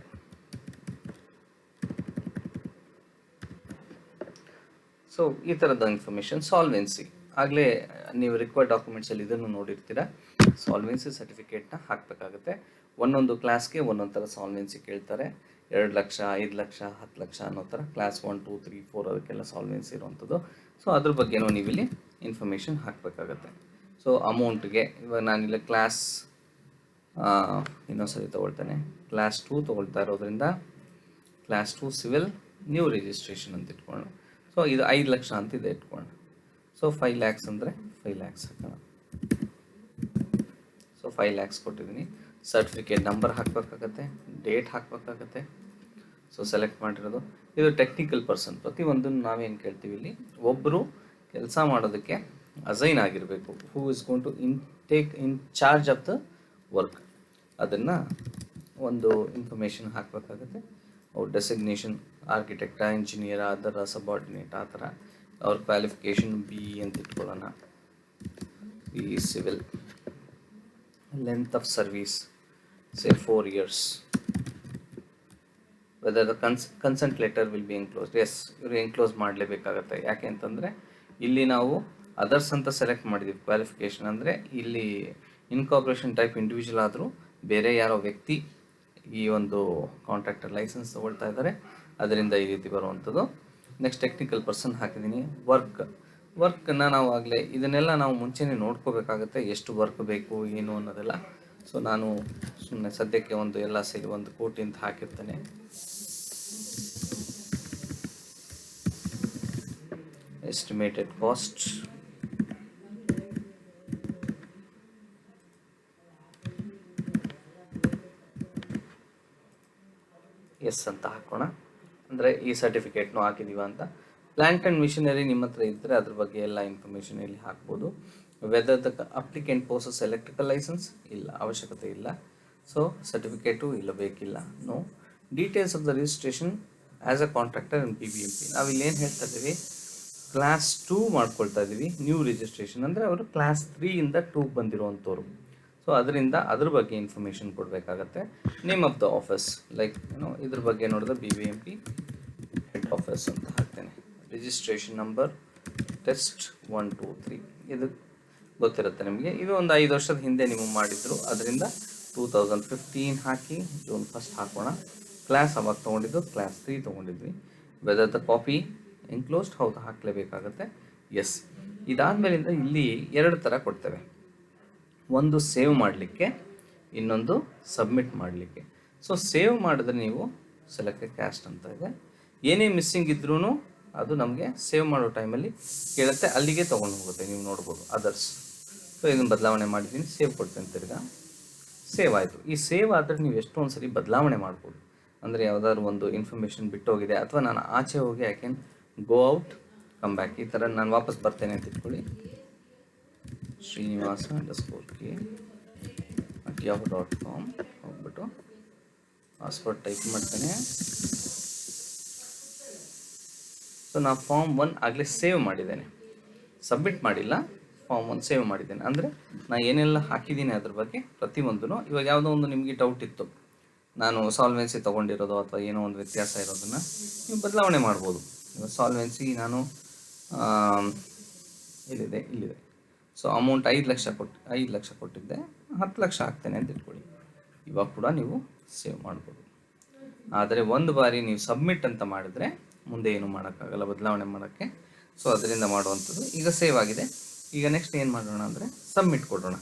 So ಈ ಥರದ ಇನ್ಫಾರ್ಮೇಷನ್. ಸಾಲ್ವೆನ್ಸಿ ಆಗಲೇ ನೀವು ರಿಕ್ವೈರ್ಡ್ ಡಾಕ್ಯುಮೆಂಟ್ಸಲ್ಲಿ ಇದನ್ನು ನೋಡಿರ್ತೀರ. ಸಾಲ್ವೆನ್ಸಿ ಸರ್ಟಿಫಿಕೇಟ್ನ ಹಾಕಬೇಕಾಗುತ್ತೆ. ಒಂದೊಂದು ಕ್ಲಾಸ್ಗೆ ಒಂದೊಂದು ಥರ ಸಾಲ್ವೆನ್ಸಿ ಕೇಳ್ತಾರೆ. 2 ಲಕ್ಷ, 5 ಲಕ್ಷ, 10 ಲಕ್ಷ ಅನ್ನೋ ಥರ ಕ್ಲಾಸ್ 1, 2, 3, 4 ಅದಕ್ಕೆಲ್ಲ ಸಾಲ್ವೆನ್ಸಿ ಇರುವಂಥದ್ದು. ಸೊ ಅದ್ರ ಬಗ್ಗೆನೂ ನೀವಿಲ್ಲಿ ಇನ್ಫಾರ್ಮೇಷನ್ ಹಾಕಬೇಕಾಗತ್ತೆ. ಸೊ ಅಮೌಂಟ್ಗೆ ಇವಾಗ ನಾನಿಲ್ಲಿ ಕ್ಲಾಸ್ ಇನ್ನೊಂದು ಸರಿ ತೊಗೊಳ್ತೇನೆ, ಕ್ಲಾಸ್ 2 ತೊಗೊಳ್ತಾ ಇರೋದ್ರಿಂದ ಕ್ಲಾಸ್ 2 ಸಿವಿಲ್ ನ್ಯೂ ರಿಜಿಸ್ಟ್ರೇಷನ್ ಅಂತ ಇಟ್ಕೊಳ್ಳೋಣ. ಸೊ ಇದು 5 ಲಕ್ಷ ಅಂತಿದೆ ಇಟ್ಕೊಳ್ಳೋಣ. ಸೊ 5 ಲ್ಯಾಕ್ಸ್ ಅಂದರೆ 5 ಲ್ಯಾಕ್ಸ್ ಹಾಕೋಣ. ಸೊ 5 ಲ್ಯಾಕ್ಸ್ ಕೊಟ್ಟಿದ್ದೀನಿ. ಸರ್ಟಿಫಿಕೇಟ್ ನಂಬರ್ ಹಾಕಬೇಕಾಗತ್ತೆ, ಡೇಟ್ ಹಾಕಬೇಕಾಗತ್ತೆ. ಸೊ ಸೆಲೆಕ್ಟ್ ಮಾಡಿರೋದು ಇದು ಟೆಕ್ನಿಕಲ್ ಪರ್ಸನ್. ಪ್ರತಿಯೊಂದನ್ನು ನಾವೇನು ಕೇಳ್ತೀವಿ ಇಲ್ಲಿ, ಒಬ್ಬರು ಕೆಲಸ ಮಾಡೋದಕ್ಕೆ ಅಸೈನ್ ಆಗಿರಬೇಕು. Who is gone to take in charge of the work, ಅದನ್ನು ಒಂದು ಇನ್ಫಾರ್ಮೇಷನ್ ಹಾಕಬೇಕಾಗತ್ತೆ. ಅವ್ರ ಡೆಸಿಗ್ನೇಷನ್ ಆರ್ಕಿಟೆಕ್ಟ, ಇಂಜಿನಿಯರ್, ಅದರ ಸಬಾರ್ಡಿನೇಟ್ ಆ ಥರ. ಅವ್ರ ಕ್ವಾಲಿಫಿಕೇಷನ್ BE ಅಂತ ಇಟ್ಕೊಳ್ಳೋಣ, BE civil. Length of service say 4 years. whether the consent letter will be enclosed. Yes, ಇವರು ಎನ್ಕ್ಲೋಸ್ ಮಾಡಲೇಬೇಕಾಗತ್ತೆ. ಯಾಕೆ ಅಂತಂದರೆ ಇಲ್ಲಿ ನಾವು ಅದರ್ಸ್ ಅಂತ ಸೆಲೆಕ್ಟ್ ಮಾಡಿದ್ದೀವಿ. ಕ್ವಾಲಿಫಿಕೇಷನ್ ಅಂದರೆ ಇಲ್ಲಿ ಇನ್ಕಾರ್ಪೊರೇಷನ್ ಟೈಪ್ ಇಂಡಿವಿಜುವಲ್ ಆದರೂ ಬೇರೆ ಯಾರೋ ವ್ಯಕ್ತಿ ಈ ಒಂದು ಕಾಂಟ್ರಾಕ್ಟರ್ ಲೈಸೆನ್ಸ್ ತೊಗೊಳ್ತಾ ಇದ್ದಾರೆ, ಅದರಿಂದ ಈ ರೀತಿ ಬರುವಂಥದ್ದು. ನೆಕ್ಸ್ಟ್ ಟೆಕ್ನಿಕಲ್ ಪರ್ಸನ್ ಹಾಕಿದ್ದೀನಿ. ವರ್ಕನ್ನು ನಾವು ಆಗಲೇ ಇದನ್ನೆಲ್ಲ ನಾವು ಮುಂಚೆನೇ ನೋಡ್ಕೋಬೇಕಾಗತ್ತೆ, ಎಷ್ಟು ವರ್ಕ್ ಬೇಕು ಏನು ಅನ್ನೋದೆಲ್ಲ. ಸೊ ನಾನು ಸುಮ್ಮನೆ ಸದ್ಯಕ್ಕೆ ಎಲ್ಲ ಸೇರಿ 1 ಕೋಟಿ ಅಂತ ಹಾಕಿರ್ತೇನೆ. ಎಸ್ಟಿಮೇಟೆಡ್ ಕಾಸ್ಟ್ ಎಸ್ ಅಂತ ಹಾಕೋಣ. ಅಂದರೆ ಈ ಸರ್ಟಿಫಿಕೇಟ್ನು ಹಾಕಿದ್ದೀವ ಅಂತ. ಪ್ಲಾಂಟ್ ಆ್ಯಂಡ್ ಮಿಷನರಿ ನಿಮ್ಮ ಹತ್ರ ಇದ್ದರೆ ಅದ್ರ ಬಗ್ಗೆ ಎಲ್ಲ ಇನ್ಫಾರ್ಮೇಷನ್ ಇಲ್ಲಿ ಹಾಕ್ಬೋದು. Whether the applicant possess electrical license ಇಲ್ಲ, ಅವಶ್ಯಕತೆ ಇಲ್ಲ. ಸೊ ಸರ್ಟಿಫಿಕೇಟು ಇಲ್ಲ, ಬೇಕಿಲ್ಲ, no. Details of the registration as a contractor in BBMP. ನಾವಿಲ್ಲಿ ಏನು ಹೇಳ್ತಾ ಇದ್ದೀವಿ, ಕ್ಲಾಸ್ 2 ಮಾಡ್ಕೊಳ್ತಾ ಇದ್ದೀವಿ. ನ್ಯೂ ರಿಜಿಸ್ಟ್ರೇಷನ್ ಅಂದರೆ ಅವರು ಕ್ಲಾಸ್ 3ಇಂದ 2 ಬಂದಿರುವಂಥವ್ರು. ಸೊ ಅದರಿಂದ ಅದ್ರ ಬಗ್ಗೆ ಇನ್ಫಾರ್ಮೇಷನ್ ಕೊಡಬೇಕಾಗತ್ತೆ. Name of the office like ಇದ್ರ ಬಗ್ಗೆ ನೋಡಿದ್ರೆ BBMP ಹೆಡ್ ಆಫೀಸ್ ಅಂತ ಹಾಕ್ತೇನೆ. ರಿಜಿಸ್ಟ್ರೇಷನ್ ನಂಬರ್ ಟೆಸ್ಟ್ 1 2 3 ಇದು ಗೊತ್ತಿರುತ್ತೆ ನಿಮಗೆ. ಇದು ಒಂದು 5 ವರ್ಷದ ಹಿಂದೆ ನೀವು ಮಾಡಿದ್ರು, ಅದರಿಂದ 2015 ಹಾಕಿ ಜೂನ್ 1 ಹಾಕೋಣ. ಕ್ಲಾಸ್ ಅವಾಗ ತೊಗೊಂಡಿದ್ದು ಕ್ಲಾಸ್ 3 ತೊಗೊಂಡಿದ್ವಿ. ವೆದರ್ ದ ಕಾಪಿ ಎನ್ಕ್ಲೋಸ್ಡ್ ಹೌದು ಹಾಕಲೇಬೇಕಾಗತ್ತೆ. ಎಸ್. ಇದಾದಮೇಲಿಂದ ಇಲ್ಲಿ 2 ಥರ ಕೊಡ್ತೇವೆ. ಒಂದು ಸೇವ್ ಮಾಡಲಿಕ್ಕೆ, ಇನ್ನೊಂದು ಸಬ್ಮಿಟ್ ಮಾಡಲಿಕ್ಕೆ. ಸೊ ಸೇವ್ ಮಾಡಿದ್ರೆ ನೀವು ಸೆಲೆಕ್ಟೆಡ್ ಕ್ಯಾಸ್ಟ್ ಅಂತ ಇದೆ. ಏನೇ ಮಿಸ್ಸಿಂಗ್ ಇದ್ರೂ ಅದು ನಮಗೆ ಸೇವ್ ಮಾಡೋ ಟೈಮಲ್ಲಿ ಕೇಳುತ್ತೆ, ಅಲ್ಲಿಗೆ ತೊಗೊಂಡು ಹೋಗುತ್ತೆ. ನೀವು ನೋಡ್ಬೋದು ಅದರ್ಸ್. ಸೊ ಇದನ್ನು ಬದಲಾವಣೆ ಮಾಡಿದ್ದೀನಿ, ಸೇವ್ ಕೊಡ್ತೇನೆ. ತಿರ್ಗಾ ಸೇವ್ ಆಯಿತು. ಈ ಸೇವ್ ಆದರೆ ನೀವು ಎಷ್ಟೊಂದು ಸರಿ ಬದಲಾವಣೆ ಮಾಡ್ಬೋದು. ಅಂದರೆ ಯಾವುದಾದ್ರು ಒಂದು ಇನ್ಫಾರ್ಮೇಷನ್ ಬಿಟ್ಟೋಗಿದೆ, ಅಥವಾ ನಾನು ಆಚೆ ಹೋಗಿ I can go out come back. ಈ ಥರ ನಾನು ವಾಪಸ್ ಬರ್ತೇನೆ ಅಂತ ಇಟ್ಕೊಳ್ಳಿ. srinivasa_k@yahoo.com ಹೋಗ್ಬಿಟ್ಟು ಪಾಸ್ವರ್ಡ್ ಟೈಪ್ ಮಾಡ್ತೇನೆ. ಸೊ ನಾನು ಫಾರ್ಮ್ 1 ಆಗಲೇ ಸೇವ್ ಮಾಡಿದ್ದೇನೆ, ಸಬ್ಮಿಟ್ ಮಾಡಿಲ್ಲ. ಫಾರ್ಮ್ 1 ಸೇವ್ ಮಾಡಿದ್ದೇನೆ. ಅಂದರೆ ನಾನು ಏನೆಲ್ಲ ಹಾಕಿದ್ದೀನಿ ಅದ್ರ ಬಗ್ಗೆ ಪ್ರತಿಯೊಂದೂ. ಇವಾಗ ಯಾವುದೋ ಒಂದು ನಿಮಗೆ ಡೌಟ್ ಇತ್ತು, ನಾನು ಸಾಲ್ವೆನ್ಸಿ ತೊಗೊಂಡಿರೋದು ಅಥವಾ ಏನೋ ಒಂದು ವ್ಯತ್ಯಾಸ ಇರೋದನ್ನು ನೀವು ಬದಲಾವಣೆ ಮಾಡ್ಬೋದು. ಇವಾಗ ಸಾಲ್ವೆನ್ಸಿ ನಾನು ಇಲ್ಲಿದೆ. ಸೊ ಅಮೌಂಟ್ 5 ಲಕ್ಷ ಕೊಟ್ಟಿದ್ದೆ, 10 ಲಕ್ಷ ಹಾಕ್ತೇನೆ ಅಂತ ಇಟ್ಕೊಳ್ಳಿ. ಇವಾಗ ಕೂಡ ನೀವು ಸೇವ್ ಮಾಡ್ಬೋದು. ಆದರೆ ಒಂದು ಬಾರಿ ನೀವು ಸಬ್ಮಿಟ್ ಅಂತ ಮಾಡಿದ್ರೆ ಮುಂದೆ ಏನು ಮಾಡೋಕ್ಕಾಗಲ್ಲ ಬದಲಾವಣೆ ಮಾಡೋಕ್ಕೆ. ಸೊ ಅದರಿಂದ ಮಾಡುವಂಥದ್ದು. ಈಗ ಸೇವ್ ಆಗಿದೆ. ಈಗ ನೆಕ್ಸ್ಟ್ ಏನು ಮಾಡೋಣ ಅಂದರೆ ಸಬ್ಮಿಟ್ ಕೊಡೋಣ.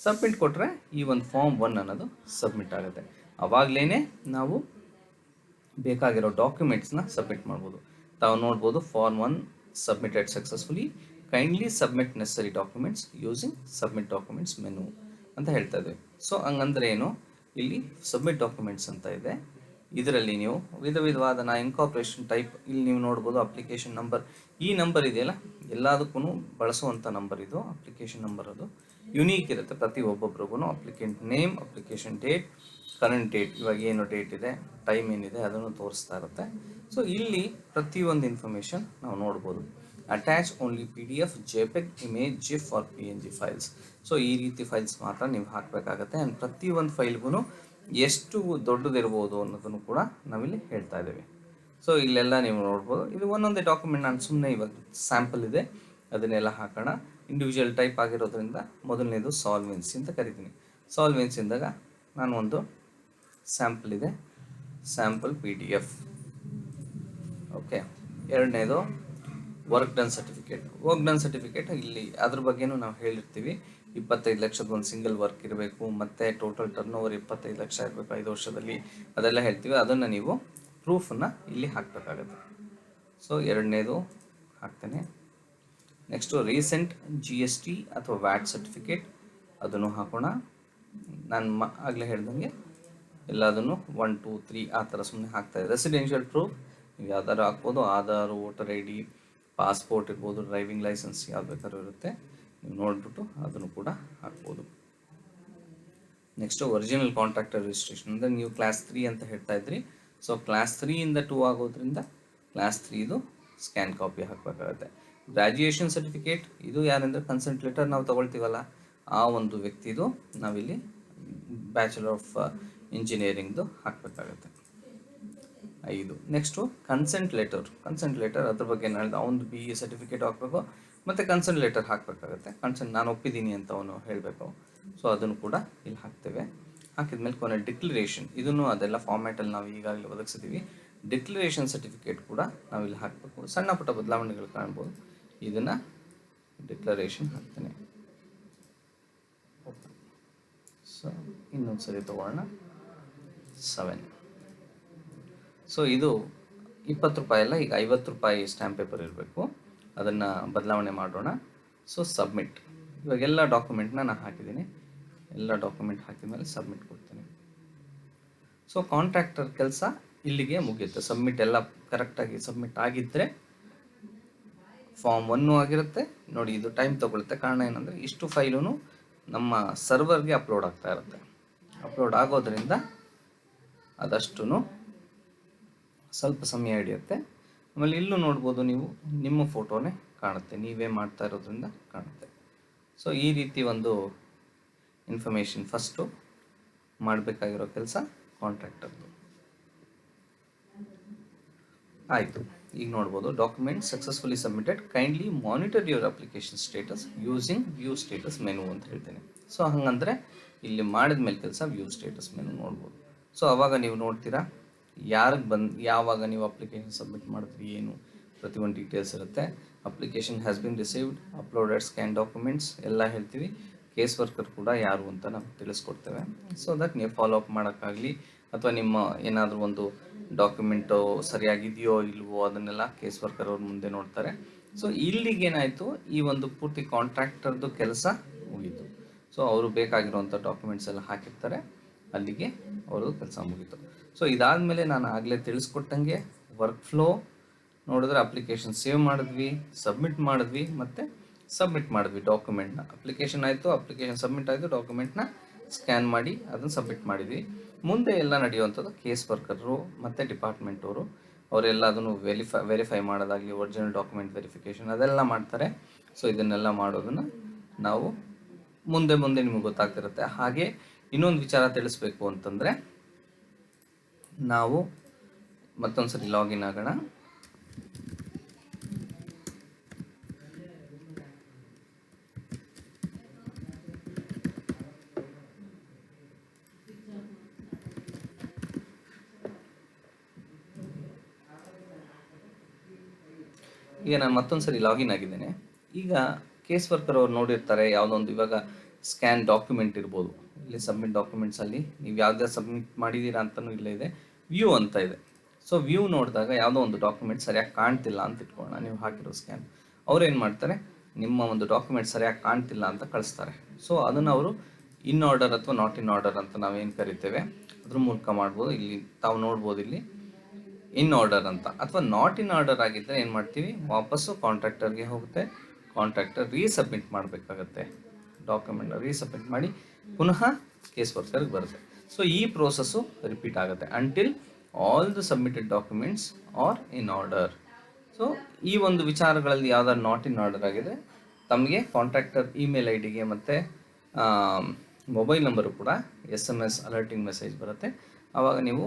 ಸಬ್ಮಿಟ್ ಕೊಟ್ಟರೆ ಈ ಒಂದು ಫಾರ್ಮ್ 1 ಅನ್ನೋದು ಸಬ್ಮಿಟ್ ಆಗುತ್ತೆ. ಆವಾಗಲೇ ನಾವು ಬೇಕಾಗಿರೋ ಡಾಕ್ಯುಮೆಂಟ್ಸ್ನ ಸಬ್ಮಿಟ್ ಮಾಡ್ಬೋದು. ತಾವು ನೋಡ್ಬೋದು, form 1 submitted successfully, kindly submit necessary documents using submit documents menu ಅಂತ ಹೇಳ್ತಾ ಇದ್ದೀವಿ. ಸೊ ಹಂಗಂದ್ರೆ ಏನು, ಇಲ್ಲಿ ಸಬ್ಮಿಟ್ ಡಾಕ್ಯುಮೆಂಟ್ಸ್ ಅಂತ ಇದೆ. ಇದರಲ್ಲಿ ನೀವು ವಿಧವಾದ ಇನ್ಕಾರ್ಪೊರೇಷನ್ ಟೈಪ್ ಇಲ್ಲಿ ನೀವು ನೋಡ್ಬೋದು. ಅಪ್ಲಿಕೇಶನ್ ನಂಬರ್, ಈ ನಂಬರ್ ಇದೆಯಲ್ಲ ಎಲ್ಲದಕ್ಕೂ ಬಳಸುವಂಥ ನಂಬರ್ ಇದು. ಅಪ್ಲಿಕೇಶನ್ ನಂಬರ್ ಅದು ಯುನೀಕ್ ಇರುತ್ತೆ ಪ್ರತಿ ಒಬ್ಬೊಬ್ರಿಗೂ. Applicant name, application date, current date, ಇವಾಗ ಏನು ಡೇಟ್ ಇದೆ, ಟೈಮ್ ಏನಿದೆ ಅದನ್ನು ತೋರಿಸ್ತಾ ಇರುತ್ತೆ. ಸೊ ಇಲ್ಲಿ ಪ್ರತಿಯೊಂದು ಇನ್ಫಾರ್ಮೇಷನ್ ನಾವು ನೋಡ್ಬೋದು. Attach only PDF, JPEG, image, GIF or PNG files. So ಈ ರೀತಿ ಫೈಲ್ಸ್ ಮಾತ್ರ ನೀವು ಹಾಕಬೇಕಾಗತ್ತೆ. ಆ್ಯಂಡ್ ಪ್ರತಿಯೊಂದು ಫೈಲ್ಗೂ ಎಷ್ಟು ದೊಡ್ಡದಿರ್ಬೋದು ಅನ್ನೋದನ್ನು ಕೂಡ ನಾವಿಲ್ಲಿ ಹೇಳ್ತಾ ಇದ್ದೀವಿ. ಸೊ ಇಲ್ಲೆಲ್ಲ ನೀವು ನೋಡ್ಬೋದು. ಇದು ಒಂದೊಂದೇ ಡಾಕ್ಯುಮೆಂಟ್, ನಾನು ಸುಮ್ಮನೆ ಇವಾಗ ಸ್ಯಾಂಪಲ್ ಇದೆ ಅದನ್ನೆಲ್ಲ ಹಾಕೋಣ. ಇಂಡಿವಿಜುವಲ್ ಟೈಪ್ ಆಗಿರೋದ್ರಿಂದ ಮೊದಲನೇದು ಸಾಲ್ವೆನ್ಸಿ ಅಂತ ಕರಿತೀನಿ. ಸಾಲ್ವೆನ್ಸಿಂದಾಗ ನಾನು ಒಂದು ಸ್ಯಾಂಪಲ್ ಇದೆ, ಸ್ಯಾಂಪಲ್ PDF. ಓಕೆ. ಎರಡನೇದು ವರ್ಕ್ ಡನ್ ಸರ್ಟಿಫಿಕೇಟ್. ಇಲ್ಲಿ ಅದ್ರ ಬಗ್ಗೆನೂ ನಾವು ಹೇಳಿರ್ತೀವಿ. 25 ಲಕ್ಷದ ಒಂದು ಸಿಂಗಲ್ ವರ್ಕ್ ಇರಬೇಕು, ಮತ್ತು ಟೋಟಲ್ ಟರ್ನ್ ಓವರ್ 25 ಲಕ್ಷ ಇರಬೇಕು 5 ವರ್ಷದಲ್ಲಿ, ಅದೆಲ್ಲ ಹೇಳ್ತೀವಿ. ಅದನ್ನು ನೀವು ಪ್ರೂಫನ್ನು ಇಲ್ಲಿ ಹಾಕಬೇಕಾಗತ್ತೆ. ಸೊ ಎರಡನೇದು ಹಾಕ್ತೇನೆ. ನೆಕ್ಸ್ಟು ರೀಸೆಂಟ್ GST ಅಥವಾ VAT ಸರ್ಟಿಫಿಕೇಟ್, ಅದನ್ನು ಹಾಕೋಣ. ನಾನು ಆಗಲೇ ಹೇಳ್ದಂಗೆ ಎಲ್ಲದನ್ನು 1 2 3 ಆ ಥರ ಸುಮ್ಮನೆ ಹಾಕ್ತಾಯಿದೆ. ರೆಸಿಡೆನ್ಷಿಯಲ್ ಪ್ರೂಫ್ ನೀವು ಯಾವ್ದಾದ್ರು ಹಾಕ್ಬೋದು. ಆಧಾರ್, ವೋಟರ್ ID, ಪಾಸ್ಪೋರ್ಟ್ ಇರ್ಬೋದು, ಡ್ರೈವಿಂಗ್ ಲೈಸೆನ್ಸ್ ಯಾವ್ದು ಬೇಕಾದ್ರೂ ಇರುತ್ತೆ. ನೀವು ನೋಡಿಬಿಟ್ಟು ಅದನ್ನು ಕೂಡ ಹಾಕ್ಬೋದು. ನೆಕ್ಸ್ಟು ಒರಿಜಿನಲ್ ಕಾಂಟ್ರಾಕ್ಟರ್ ರಿಜಿಸ್ಟ್ರೇಷನ್ ಅಂದರೆ ನೀವು ಕ್ಲಾಸ್ 3 ಅಂತ ಹೇಳ್ತಾ ಇದ್ರಿ. ಸೊ ಕ್ಲಾಸ್ 3ಇಂದ 2 ಆಗೋದ್ರಿಂದ ಕ್ಲಾಸ್ 3ಇದು ಸ್ಕ್ಯಾನ್ ಕಾಪಿ ಹಾಕಬೇಕಾಗುತ್ತೆ. ಗ್ರ್ಯಾಜುಯೇಷನ್ ಸರ್ಟಿಫಿಕೇಟ್, ಇದು ಯಾರೆಂದರೆ ಕನ್ಸೆಂಟ್ ಲೆಟರ್ ನಾವು ತೊಗೊಳ್ತೀವಲ್ಲ ಆ ಒಂದು ವ್ಯಕ್ತಿದು ನಾವಿಲ್ಲಿ ಬ್ಯಾಚುಲರ್ ಆಫ್ ಇಂಜಿನಿಯರಿಂಗ್ದು ಹಾಕಬೇಕಾಗತ್ತೆ. 5. ನೆಕ್ಸ್ಟು ಕನ್ಸೆಂಟ್ ಲೆಟರ್ ಅದ್ರ ಬಗ್ಗೆ ನಾನು ಅವನು BE ಸರ್ಟಿಫಿಕೇಟ್ ಹಾಕಬೇಕು, ಮತ್ತು ಕನ್ಸೆಂಟ್ ಲೆಟರ್ ಹಾಕಬೇಕಾಗುತ್ತೆ. ಕನ್ಸೆಂಟ್ ನಾನು ಒಪ್ಪಿದ್ದೀನಿ ಅಂತ ಅವನು ಹೇಳಬೇಕು. ಸೊ ಅದನ್ನು ಕೂಡ ಇಲ್ಲಿ ಹಾಕ್ತೇವೆ. ಹಾಕಿದ್ಮೇಲೆ ಕೊನೆ ಡಿಕ್ಲರೇಷನ್, ಇದನ್ನು ಅದೆಲ್ಲ ಫಾರ್ಮ್ಯಾಟಲ್ಲಿ ನಾವು ಈಗಾಗಲೇ ಒದಗಿಸಿದ್ದೀವಿ. ಡಿಕ್ಲರೇಷನ್ ಸರ್ಟಿಫಿಕೇಟ್ ಕೂಡ ನಾವಿಲ್ಲಿ ಹಾಕಬೇಕು. ಸಣ್ಣ ಪುಟ್ಟ ಬದಲಾವಣೆಗಳು ಕಾಣ್ಬೋದು. ಇದನ್ನು ಡಿಕ್ಲರೇಷನ್ ಹಾಕ್ತೇನೆ. ಸೊ ಇನ್ನೊಂದು ಸರಿ ತೊಗೊಳ್ಳೋಣ. 7. ಸೊ ಇದು 20 ರೂಪಾಯಿ ಅಲ್ಲ, ಈಗ 50 ರೂಪಾಯಿ ಸ್ಟ್ಯಾಂಪ್ ಪೇಪರ್ ಇರಬೇಕು. ಅದನ್ನು ಬದಲಾವಣೆ ಮಾಡೋಣ. So submit. ಇವಾಗೆಲ್ಲ ಡಾಕ್ಯುಮೆಂಟ್ನ ನಾನು ಹಾಕಿದ್ದೀನಿ. ಎಲ್ಲ ಡಾಕ್ಯುಮೆಂಟ್ ಹಾಕಿದ ಮೇಲೆ ಸಬ್ಮಿಟ್ ಕೊಡ್ತೀನಿ. ಸೊ ಕಾಂಟ್ರಾಕ್ಟರ್ ಕೆಲಸ ಇಲ್ಲಿಗೆ ಮುಗಿಯುತ್ತೆ. ಸಬ್ಮಿಟ್ ಎಲ್ಲ ಕರೆಕ್ಟಾಗಿ ಸಬ್ಮಿಟ್ ಆಗಿದ್ದರೆ ಫಾರ್ಮ್ 1 ಆಗಿರುತ್ತೆ. ನೋಡಿ ಇದು ಟೈಮ್ ತೊಗೊಳುತ್ತೆ. ಕಾರಣ ಏನಂದರೆ ಇಷ್ಟು ಫೈಲೂ ನಮ್ಮ ಸರ್ವರ್ಗೆ ಅಪ್ಲೋಡ್ ಆಗ್ತಾ ಇರುತ್ತೆ. ಅಪ್ಲೋಡ್ ಆಗೋದ್ರಿಂದ ಅದಷ್ಟು ಸ್ವಲ್ಪ ಸಮಯ ಹಿಡಿಯುತ್ತೆ. ಆಮೇಲೆ ಇಲ್ಲೂ ನೋಡ್ಬೋದು ನೀವು ನಿಮ್ಮ ಫೋಟೋನೇ ಕಾಣುತ್ತೆ, ನೀವೇ ಮಾಡ್ತಾ ಇರೋದ್ರಿಂದ ಕಾಣುತ್ತೆ. ಸೊ ಈ ರೀತಿ ಒಂದು ಇನ್ಫಾರ್ಮೇಷನ್ ಫಸ್ಟು ಮಾಡಬೇಕಾಗಿರೋ ಕೆಲಸ ಕಾಂಟ್ರಾಕ್ಟರ್ದು ಆಯಿತು. ಈಗ ನೋಡ್ಬೋದು document successfully submitted, kindly monitor your application status using view status menu ಅಂತ ಹೇಳ್ತೇನೆ. ಸೊ ಹಾಗಂದರೆ ಇಲ್ಲಿ ಮಾಡಿದ ಮೇಲೆ ಕೆಲಸ ವ್ಯೂ ಸ್ಟೇಟಸ್ ಮೆನು ನೋಡ್ಬೋದು. ಸೊ ಆವಾಗ ನೀವು ನೋಡ್ತೀರಾ ಯಾವಾಗ ನೀವು ಅಪ್ಲಿಕೇಶನ್ ಸಬ್ಮಿಟ್ ಮಾಡಿದ್ರಿ ಏನು ಪ್ರತಿಯೊಂದು ಡೀಟೇಲ್ಸ್ ಇರುತ್ತೆ. Application has been received, uploaded scan documents ಎಲ್ಲ ಹೇಳ್ತೀವಿ. ಕೇಸ್ ವರ್ಕರ್ ಕೂಡ ಯಾರು ಅಂತ ನಾವು ತಿಳಿಸ್ಕೊಡ್ತೇವೆ. ಸೊ ದಟ್ ನೀವು ಫಾಲೋ ಅಪ್ ಮಾಡೋಕ್ಕಾಗಲಿ ಅಥವಾ ನಿಮ್ಮ ಏನಾದರೂ ಒಂದು ಡಾಕ್ಯುಮೆಂಟು ಸರಿಯಾಗಿದೆಯೋ ಇಲ್ವೋ ಅದನ್ನೆಲ್ಲ ಕೇಸ್ ವರ್ಕರ್ ಅವ್ರ ಮುಂದೆ ನೋಡ್ತಾರೆ. ಸೊ ಇಲ್ಲಿಗೇನಾಯಿತು, ಈ ಒಂದು ಪೂರ್ತಿ ಕಾಂಟ್ರಾಕ್ಟರ್ದು ಕೆಲಸ ಮುಗೀತು. ಸೊ ಅವರು ಬೇಕಾಗಿರುವಂಥ ಡಾಕ್ಯುಮೆಂಟ್ಸ್ ಎಲ್ಲ ಹಾಕಿರ್ತಾರೆ, ಅಲ್ಲಿಗೆ ಅವ್ರದ್ದು ಕೆಲಸ ಮುಗೀತು. ಸೊ ಇದಾದಮೇಲೆ ನಾನು ಆಗಲೇ ತಿಳಿಸ್ಕೊಟ್ಟಂಗೆ ವರ್ಕ್ ಫ್ಲೋ ನೋಡಿದ್ರೆ ಅಪ್ಲಿಕೇಶನ್ ಸೇವ್ ಮಾಡಿದ್ವಿ, ಸಬ್ಮಿಟ್ ಮಾಡಿದ್ವಿ, ಮತ್ತು ಸಬ್ಮಿಟ್ ಮಾಡಿದ್ವಿ ಡಾಕ್ಯುಮೆಂಟ್ನ. ಅಪ್ಲಿಕೇಶನ್ ಆಯಿತು, ಅಪ್ಲಿಕೇಶನ್ ಸಬ್ಮಿಟ್ ಆಯಿತು, ಡಾಕ್ಯುಮೆಂಟ್ನ ಸ್ಕ್ಯಾನ್ ಮಾಡಿ ಅದನ್ನು ಸಬ್ಮಿಟ್ ಮಾಡಿದ್ವಿ. ಮುಂದೆ ಎಲ್ಲ ನಡೆಯುವಂಥದ್ದು ಕೇಸ್ ವರ್ಕರು ಮತ್ತು ಡಿಪಾರ್ಟ್ಮೆಂಟವರು ಅವರೆಲ್ಲ ಅದನ್ನು ವೆರಿಫೈ ಮಾಡೋದಾಗಲಿ, ಒರಿಜಿನಲ್ ಡಾಕ್ಯುಮೆಂಟ್ ವೆರಿಫಿಕೇಷನ್ ಅದೆಲ್ಲ ಮಾಡ್ತಾರೆ. ಸೊ ಇದನ್ನೆಲ್ಲ ಮಾಡೋದನ್ನು ನಾವು ಮುಂದೆ ನಿಮಗೆ ಗೊತ್ತಾಗ್ತಿರುತ್ತೆ. ಹಾಗೆ ಇನ್ನೊಂದು ವಿಚಾರ ತಿಳಿಸ್ಬೇಕು ಅಂತಂದರೆ, ನಾವು ಮತ್ತೊಂದು ಸರಿ ಲಾಗಿನ್ ಆಗೋಣ. ಈಗ ನಾನು ಮತ್ತೊಂದು ಸರಿ ಲಾಗಿನ್ ಆಗಿದ್ದೇನೆ. ಈಗ ಕೇಸ್ ವರ್ಕರ್ ಅವ್ರು ನೋಡಿರ್ತಾರೆ ಯಾವುದೊಂದು ಇವಾಗ ಸ್ಕ್ಯಾನ್ ಡಾಕ್ಯುಮೆಂಟ್ ಇರ್ಬೋದು, ಇಲ್ಲಿ ಸಬ್ಮಿಟ್ ಡಾಕ್ಯುಮೆಂಟ್ಸಲ್ಲಿ ನೀವು ಯಾವುದೇ ಸಬ್ಮಿಟ್ ಮಾಡಿದ್ದೀರಾ ಅಂತಲೂ ಇಲ್ಲೇ ಇದೆ, ವ್ಯೂ ಅಂತ ಇದೆ. ಸೊ ವ್ಯೂ ನೋಡಿದಾಗ ಯಾವುದೋ ಒಂದು ಡಾಕ್ಯುಮೆಂಟ್ ಸರಿಯಾಗಿ ಕಾಣ್ತಿಲ್ಲ ಅಂತ ಇಟ್ಕೊಳ್ಳೋಣ, ನೀವು ಹಾಕಿರೋ ಸ್ಕ್ಯಾನ್. ಅವ್ರು ಏನು ಮಾಡ್ತಾರೆ, ನಿಮ್ಮ ಒಂದು ಡಾಕ್ಯುಮೆಂಟ್ ಸರಿಯಾಗಿ ಕಾಣ್ತಿಲ್ಲ ಅಂತ ಕಳಿಸ್ತಾರೆ. ಸೊ ಅದನ್ನು ಅವರು ಇನ್ ಆರ್ಡರ್ ಅಥವಾ ನಾಟ್ ಇನ್ ಆರ್ಡರ್ ಅಂತ ನಾವೇನು ಕರಿತೇವೆ ಅದ್ರ ಮೂಲಕ ಮಾಡ್ಬೋದು. ಇಲ್ಲಿ ತಾವು ನೋಡ್ಬೋದು, ಇಲ್ಲಿ ಇನ್ ಆರ್ಡರ್ ಅಂತ ಅಥವಾ ನಾಟ್ ಇನ್ ಆರ್ಡರ್ ಆಗಿದ್ದರೆ ಏನು ಮಾಡ್ತೀವಿ, ವಾಪಸ್ಸು ಕಾಂಟ್ರಾಕ್ಟರ್ಗೆ ಹೋಗುತ್ತೆ, ಕಾಂಟ್ರಾಕ್ಟರ್ ರೀಸಬ್ಮಿಟ್ ಮಾಡಬೇಕಾಗತ್ತೆ, ಡಾಕ್ಯುಮೆಂಟ್ನ ರೀಸಬ್ಮಿಟ್ ಮಾಡಿ ಪುನಃ ಕೇಸ್ ವರ್ಕರ್ಗೆ ಬರುತ್ತೆ. ಸೊ ಈ ಪ್ರೋಸೆಸ್ಸು ರಿಪೀಟ್ ಆಗುತ್ತೆ until all the submitted documents are in order. So ಈ ಒಂದು ವಿಚಾರಗಳಲ್ಲಿ ಯಾವ್ದಾದ್ರು ನಾಟ್ ಇನ್ ಆರ್ಡರ್ ಆಗಿದೆ, ತಮಗೆ ಕಾಂಟ್ರಾಕ್ಟರ್ ಇಮೇಲ್ ಐ ಡಿಗೆ ಮತ್ತು ಮೊಬೈಲ್ ನಂಬರು ಕೂಡ SMS ಅಲರ್ಟಿಂಗ್ ಮೆಸೇಜ್ ಬರುತ್ತೆ. ಆವಾಗ ನೀವು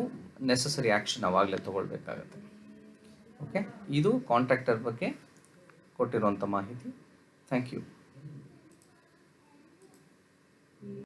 ನೆಸಸರಿ ಆ್ಯಕ್ಷನ್ ಆವಾಗಲೇ ತೊಗೊಳ್ಬೇಕಾಗತ್ತೆ. ಓಕೆ, ಇದು ಕಾಂಟ್ರಾಕ್ಟರ್ ಬಗ್ಗೆ ಕೊಟ್ಟಿರುವಂಥ ಮಾಹಿತಿ. Thank you.